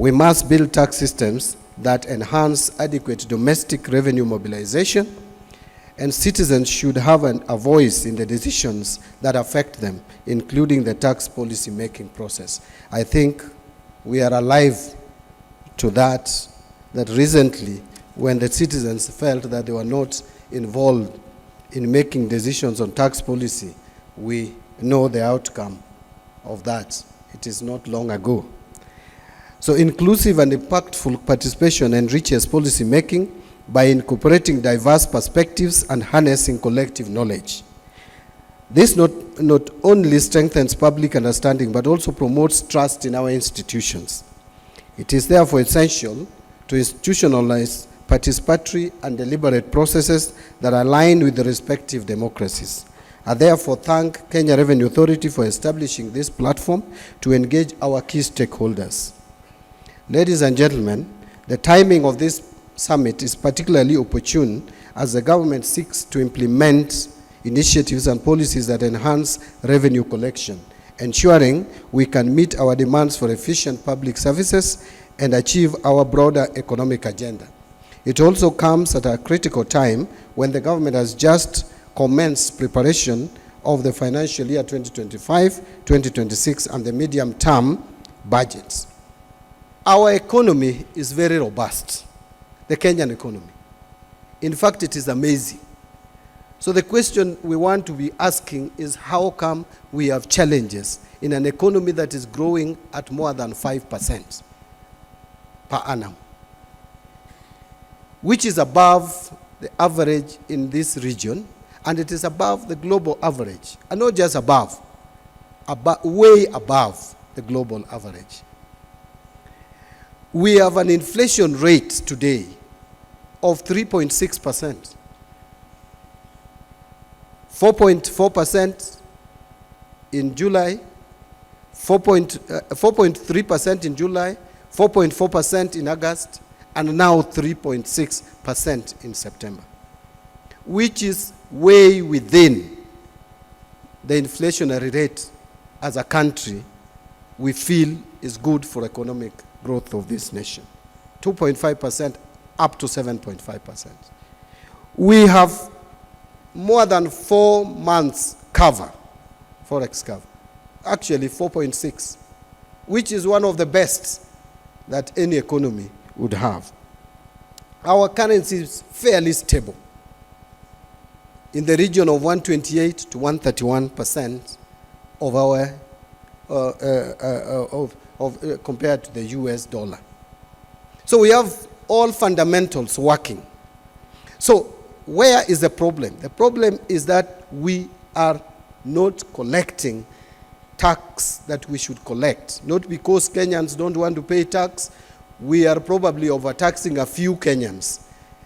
We must build tax systems that enhance adequate domestic revenue mobilization, and citizens should have a voice in the decisions that affect them, including the tax policy making process. I think we are alive to that recently, when the citizens felt that they were not involved in making decisions on tax policy, we know the outcome of that. It is not long ago. So inclusive and impactful participation enriches policy making by incorporating diverse perspectives and harnessing collective knowledge. This not only strengthens public understanding, but also promotes trust in our institutions. It is therefore essential to institutionalize participatory and deliberate processes that align with the respective democracies. I therefore thank Kenya Revenue Authority for establishing this platform to engage our key stakeholders. Ladies and gentlemen, the timing of this summit is particularly opportune as the government seeks to implement initiatives and policies that enhance revenue collection, ensuring we can meet our demands for efficient public services and achieve our broader economic agenda. It also comes at a critical time when the government has just commenced preparation of the financial year 2025-2026 and the medium-term budgets. Our economy is very robust, the Kenyan economy. In fact, it is amazing. So the question we want to be asking is, how come we have challenges in an economy that is growing at more than 5% per annum, which is above the average in this region, and it is above the global average, and not just above, way above the global average. We have an inflation rate today of 3.6%, 4.4% in July, 4.3% in July, 4.4% in August, and now 3.6% in September, which is way within the inflationary rate as a country we feel is good for economic growth of this nation. 2.5% up to 7.5%. We have more than 4 months cover, forex cover, actually 4.6, which is one of the best that any economy would have. Our currency is fairly stable, in the region of 128 to 131% of our compared to the US dollar. So we have all fundamentals working. So where is the problem? The problem is that we are not collecting tax that we should collect. Not because Kenyans don't want to pay tax. We are probably overtaxing a few Kenyans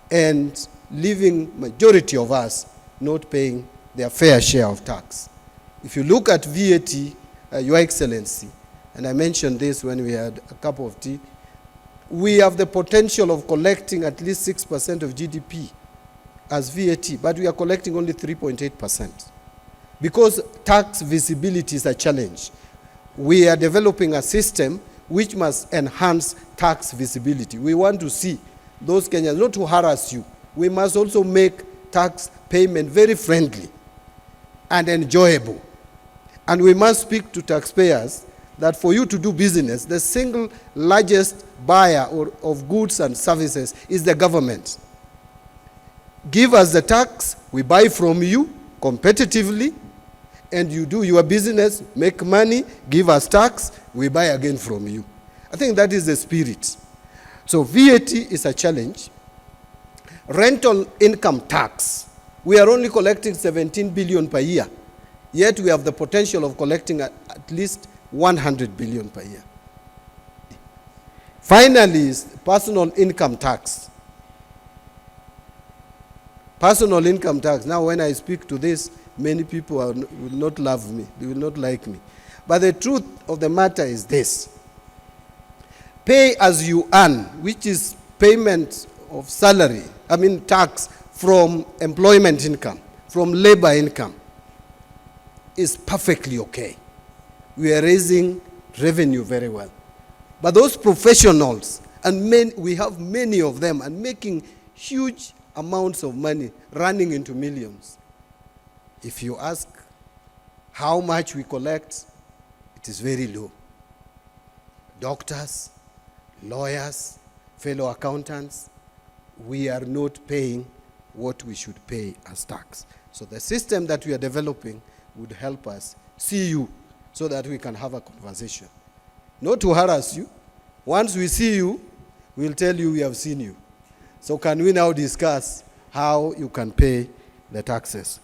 and leaving majority of us not paying their fair share of tax. If you look at VAT, Your Excellency, and I mentioned this when we had a cup of tea, we have the potential of collecting at least 6% of GDP as VAT, but we are collecting only 3.8%. Because tax visibility is a challenge. We are developing a system which must enhance tax visibility. We want to see those Kenyans, not to harass you. We must also make tax payment very friendly and enjoyable. And we must speak to taxpayers that for you to do business, the single largest buyer of goods and services is the government. Give us the tax, we buy from you competitively, and you do your business, make money, give us tax, we buy again from you. I think that is the spirit. So VAT is a challenge. Rental income tax, we are only collecting 17 billion per year, yet we have the potential of collecting at least 100 billion per year. Finally is personal income tax. Personal income tax. Now when I speak to this, many people will not love me. They will not like me. But the truth of the matter is this. Pay as you earn, which is payment of salary, tax from employment income, from labor income, is perfectly okay. We are raising revenue very well. But those professionals, and we have many of them, and making huge amounts of money, running into millions. If you ask how much we collect, it is very low. Doctors, lawyers, fellow accountants, we are not paying what we should pay as tax. So the system that we are developing would help us see you so that we can have a conversation. Not to harass you. Once we see you, we'll tell you we have seen you. So can we now discuss how you can pay the taxes?